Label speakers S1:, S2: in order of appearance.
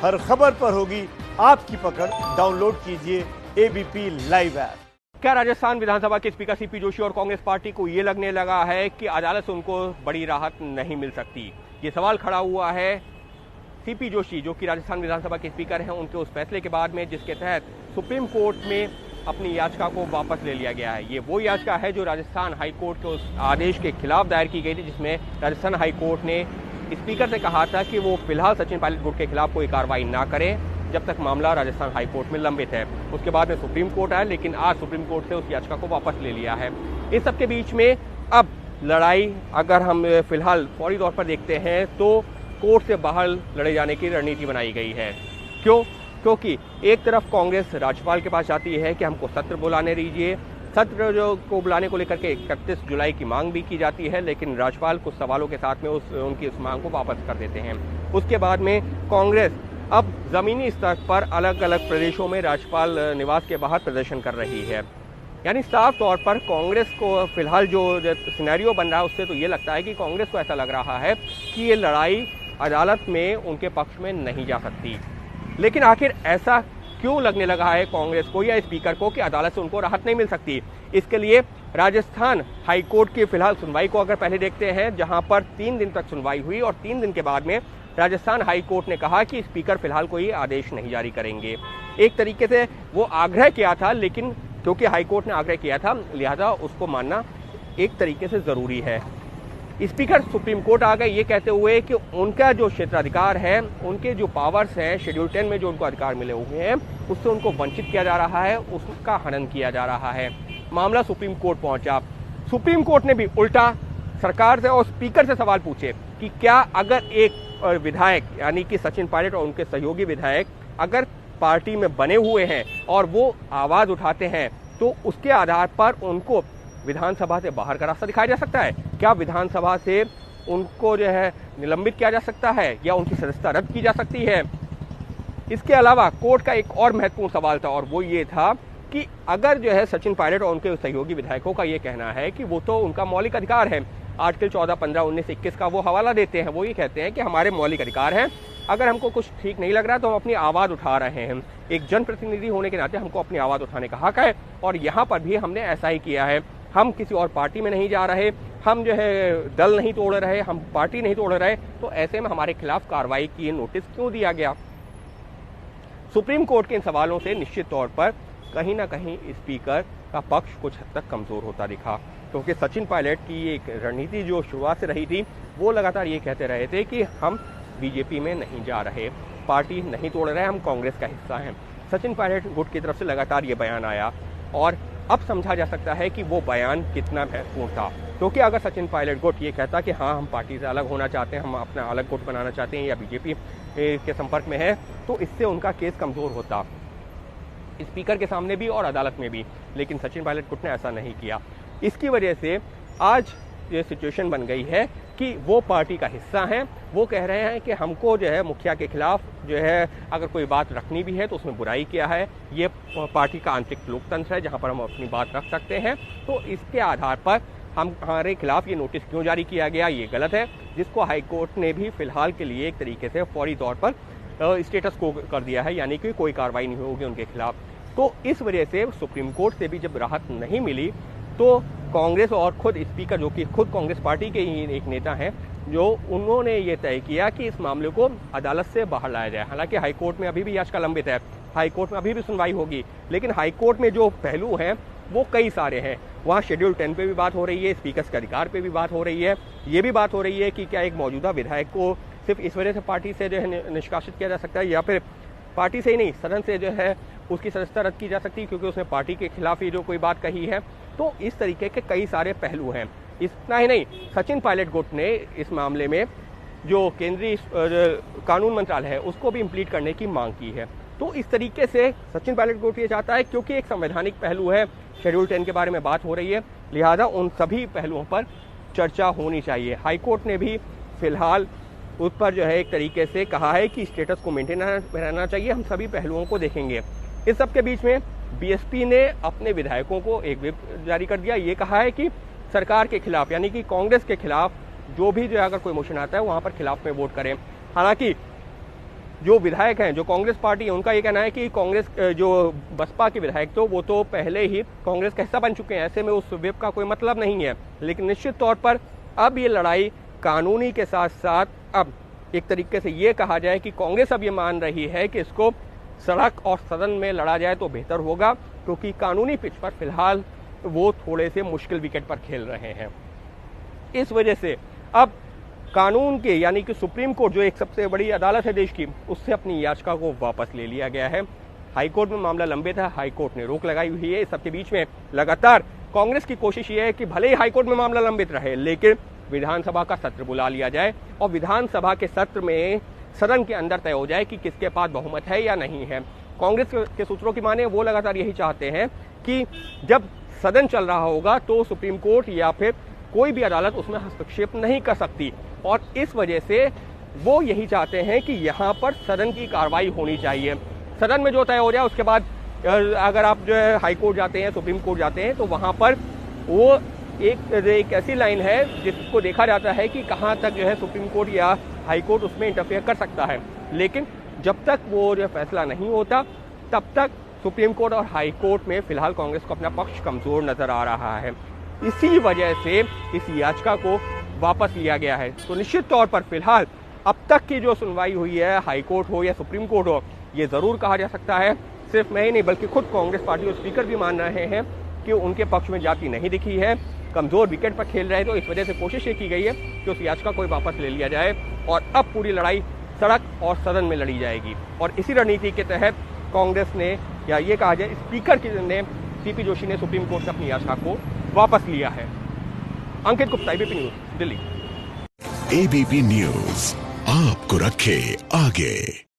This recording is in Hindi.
S1: हर खबर पर होगी आपकी पकड़। डाउनलोड कीजिए एबीपी लाइव ऐप।
S2: क्या राजस्थान विधानसभा के स्पीकर सीपी जोशी और कांग्रेस पार्टी को ये लगने लगा है कि अदालत से उनको बड़ी राहत नहीं मिल सकती? ये सवाल खड़ा हुआ है सीपी जोशी, जो कि राजस्थान विधानसभा के स्पीकर हैं, उनके उस फैसले के बाद में जिसके तहत सुप्रीम कोर्ट में अपनी याचिका को वापस ले लिया गया है। ये वो याचिका है जो राजस्थान हाई कोर्ट के उस आदेश के खिलाफ दायर की गई थी, जिसमें राजस्थान हाई कोर्ट ने स्पीकर से कहा था कि वो फिलहाल सचिन पायलट गुट के खिलाफ कोई कार्रवाई ना करें जब तक मामला राजस्थान हाई कोर्ट में लंबित है। उसके बाद में सुप्रीम कोर्ट आया, लेकिन आज सुप्रीम कोर्ट से उस याचिका को वापस ले लिया है। इस सब के बीच में अब लड़ाई अगर हम फिलहाल फौरी तौर पर देखते हैं तो कोर्ट से बाहर लड़े जाने की रणनीति बनाई गई है। क्योंकि एक तरफ कांग्रेस राज्यपाल के पास जाती है कि हमको सत्र बुलाने दीजिए, सत्र जो को बुलाने को लेकर के 31 जुलाई की मांग भी की जाती है, लेकिन राज्यपाल कुछ सवालों के साथ में उनकी उस मांग को वापस कर देते हैं। उसके बाद में कांग्रेस अब जमीनी स्तर पर अलग अलग प्रदेशों में राज्यपाल निवास के बाहर प्रदर्शन कर रही है। यानी साफ तौर पर कांग्रेस को फिलहाल जो सिनेरियो बन रहा है उससे तो ये लगता है कि कांग्रेस को ऐसा लग रहा है कि ये लड़ाई अदालत में उनके पक्ष में नहीं जा सकती। लेकिन आखिर ऐसा क्यों लगने लगा है कांग्रेस को या स्पीकर को कि अदालत से उनको राहत नहीं मिल सकती? इसके लिए राजस्थान हाई कोर्ट की फिलहाल सुनवाई को अगर पहले देखते हैं, जहां पर 3 दिन तक सुनवाई हुई और 3 दिन के बाद में राजस्थान हाई कोर्ट ने कहा कि स्पीकर फिलहाल कोई आदेश नहीं जारी करेंगे। एक तरीके से वो आग्रह किया था, लेकिन क्योंकि हाई कोर्ट ने आग्रह किया था लिहाजा उसको मानना एक तरीके से जरूरी है। स्पीकर सुप्रीम कोर्ट आ गए ये कहते हुए कि उनका जो क्षेत्राधिकार है, उनके जो पावर्स हैं, शेड्यूल 10 में जो उनको अधिकार मिले हुए हैं, उससे उनको वंचित किया जा रहा है, उसका हनन किया जा रहा है। मामला सुप्रीम कोर्ट पहुंचा। सुप्रीम कोर्ट ने भी उल्टा सरकार से और स्पीकर से सवाल पूछे कि क्या अगर एक विधायक यानी कि सचिन पायलट और उनके सहयोगी विधायक अगर पार्टी में बने हुए हैं और वो आवाज उठाते हैं तो उसके आधार पर उनको विधानसभा से बाहर का रास्ता दिखाया जा सकता है? क्या विधानसभा से उनको जो है निलंबित किया जा सकता है या उनकी सदस्यता रद्द की जा सकती है? इसके अलावा कोर्ट का एक और महत्वपूर्ण सवाल था और वो ये था कि अगर जो है सचिन पायलट और उनके सहयोगी विधायकों का ये कहना है कि वो तो उनका मौलिक अधिकार है, आर्टिकल 14, 15, 19, 21 का वो हवाला देते हैं, वो ये कहते हैं कि हमारे मौलिक अधिकार हैं, अगर हमको कुछ ठीक नहीं लग रहा तो हम अपनी आवाज़ उठा रहे हैं। एक जनप्रतिनिधि होने के नाते हमको अपनी आवाज़ उठाने का हक है और यहाँ पर भी हमने ऐसा ही किया है। हम किसी और पार्टी में नहीं जा रहे, हम जो है दल नहीं तोड़ रहे, हम पार्टी नहीं तोड़ रहे, तो ऐसे में हमारे खिलाफ कार्रवाई की नोटिस क्यों दिया गया? सुप्रीम कोर्ट के इन सवालों से निश्चित तौर पर कहीं ना कहीं स्पीकर का पक्ष कुछ हद तक कमजोर होता दिखा, क्योंकि सचिन पायलट की एक रणनीति जो शुरुआत से रही थी वो लगातार ये कहते रहे थे कि हम बीजेपी में नहीं जा रहे, पार्टी नहीं तोड़ रहे, हम कांग्रेस का हिस्सा हैं। सचिन पायलट गुट की तरफ से लगातार ये बयान आया और अब समझा जा सकता है कि वो बयान कितना महत्वपूर्ण था, क्योंकि अगर सचिन पायलट गुट ये कहता कि हाँ हम पार्टी से अलग होना चाहते हैं, हम अपना अलग गुट बनाना चाहते हैं या बीजेपी के संपर्क में है, तो इससे उनका केस कमजोर होता स्पीकर के सामने भी और अदालत में भी। लेकिन सचिन पायलट गुट ने ऐसा नहीं किया। इसकी वजह से आज ये सिचुएशन बन गई है कि वो पार्टी का हिस्सा हैं, वो कह रहे हैं कि हमको जो है मुखिया के खिलाफ जो है अगर कोई बात रखनी भी है तो उसमें बुराई किया है, ये पार्टी का आंतरिक लोकतंत्र है जहां पर हम अपनी बात रख सकते हैं, तो इसके आधार पर हमारे खिलाफ ये नोटिस क्यों जारी किया गया, ये गलत है, जिसको हाई कोर्ट ने भी फिलहाल के लिए एक तरीके से फौरी तौर पर स्टेटस को कर दिया है, यानी कि कोई कार्रवाई नहीं होगी उनके खिलाफ। तो इस वजह से सुप्रीम कोर्ट से भी जब राहत नहीं मिली तो कांग्रेस और खुद स्पीकर, जो कि खुद कांग्रेस पार्टी के ही एक नेता हैं, जो उन्होंने ये तय किया कि इस मामले को अदालत से बाहर लाया जाए। हालांकि हाई कोर्ट में अभी भी याचिका लंबित है, हाई कोर्ट में अभी भी सुनवाई होगी, लेकिन हाई कोर्ट में जो पहलू हैं वो कई सारे हैं। वहाँ शेड्यूल 10 पे भी बात हो रही है, स्पीकर के अधिकार पे भी बात हो रही है, ये भी बात हो रही है कि क्या एक मौजूदा विधायक को सिर्फ इस वजह से पार्टी से जो है निष्कासित किया जा सकता है या फिर पार्टी से ही नहीं सदन से जो है उसकी सदस्यता रद्द की जा सकती है क्योंकि उसने पार्टी के खिलाफ ही जो कोई बात कही है। तो इस तरीके के कई सारे पहलू हैं। इतना ही नहीं, सचिन पायलट गुट ने इस मामले में जो केंद्रीय कानून मंत्रालय है उसको भी इम्प्लीट करने की मांग की है। तो इस तरीके से सचिन पायलट गुट ये चाहता है, क्योंकि एक संवैधानिक पहलू है, शेड्यूल 10 के बारे में बात हो रही है, लिहाजा उन सभी पहलुओं पर चर्चा होनी चाहिए। हाईकोर्ट ने भी फिलहाल उस पर जो है एक तरीके से कहा है कि स्टेटस को मेंटेन रहना चाहिए, हम सभी पहलुओं को देखेंगे। इस सब के बीच में बीएसपी ने अपने विधायकों को एक व्हिप जारी कर दिया, ये कहा है कि सरकार के खिलाफ यानी कि कांग्रेस के खिलाफ जो भी जो अगर कोई मोशन आता है वहां पर खिलाफ में वोट करें। हालांकि जो विधायक हैं, जो कांग्रेस पार्टी है, उनका ये कहना है कि कांग्रेस जो बसपा के विधायक तो वो तो पहले ही कांग्रेस का हिस्सा बन चुके हैं, ऐसे में उस व्हिप का कोई मतलब नहीं है। लेकिन निश्चित तौर पर अब ये लड़ाई कानूनी के साथ साथ अब एक तरीके से ये कहा जाए कि कांग्रेस अब ये मान रही है कि इसको सड़क और सदन में लड़ा जाए तो बेहतर होगा, क्योंकि कानूनी पिच पर फिलहाल वो थोड़े से मुश्किल विकेट पर खेल रहे हैं। इस वजह से अब कानून के यानी कि सुप्रीम कोर्ट जो एक सबसे बड़ी अदालत है देश की, उससे अपनी याचिका को वापस ले लिया गया है। हाईकोर्ट में मामला लंबित है, हाईकोर्ट ने रोक लगाई हुई है। इस सबके बीच में लगातार कांग्रेस की कोशिश ये है कि भले ही हाईकोर्ट में मामला लंबित रहे, लेकिन विधानसभा का सत्र बुला लिया जाए और विधानसभा के सत्र में सदन के अंदर तय हो जाए कि किसके पास बहुमत है या नहीं है। कांग्रेस के सूत्रों की माने वो लगातार यही चाहते हैं कि जब सदन चल रहा होगा तो सुप्रीम कोर्ट या फिर कोई भी अदालत उसमें हस्तक्षेप नहीं कर सकती, और इस वजह से वो यही चाहते हैं कि यहाँ पर सदन की कार्रवाई होनी चाहिए। सदन में जो तय हो जाए उसके बाद अगर आप जो है हाई कोर्ट जाते हैं, सुप्रीम कोर्ट जाते हैं, तो वहाँ पर वो एक ऐसी लाइन है जिसको देखा जाता है कि कहाँ तक जो है सुप्रीम कोर्ट या हाई कोर्ट उसमें इंटरफेयर कर सकता है। लेकिन जब तक वो जो फैसला नहीं होता तब तक सुप्रीम कोर्ट और हाई कोर्ट में फिलहाल कांग्रेस को अपना पक्ष कमजोर नजर आ रहा है। इसी वजह से इस याचिका को वापस लिया गया है। तो निश्चित तौर पर फिलहाल अब तक की जो सुनवाई हुई है, हाई कोर्ट हो या सुप्रीम कोर्ट हो, ये जरूर कहा जा सकता है, सिर्फ मैं ही नहीं बल्कि खुद कांग्रेस पार्टी और स्पीकर भी मान रहे हैं कि उनके पक्ष में जाति नहीं दिखी है, कमजोर विकेट पर खेल रहे हैं। तो इस वजह से कोशिश ये की गई है कि उस याचिका को वापस ले लिया जाए और अब पूरी लड़ाई सड़क और सदन में लड़ी जाएगी। और इसी रणनीति के तहत कांग्रेस ने, या ये कहा जाए स्पीकर ने, सीपी जोशी ने सुप्रीम कोर्ट से अपनी याचिका को वापस लिया है। Ankit Gupta, ABP news, Delhi.
S3: ABP news आपको रखे आगे।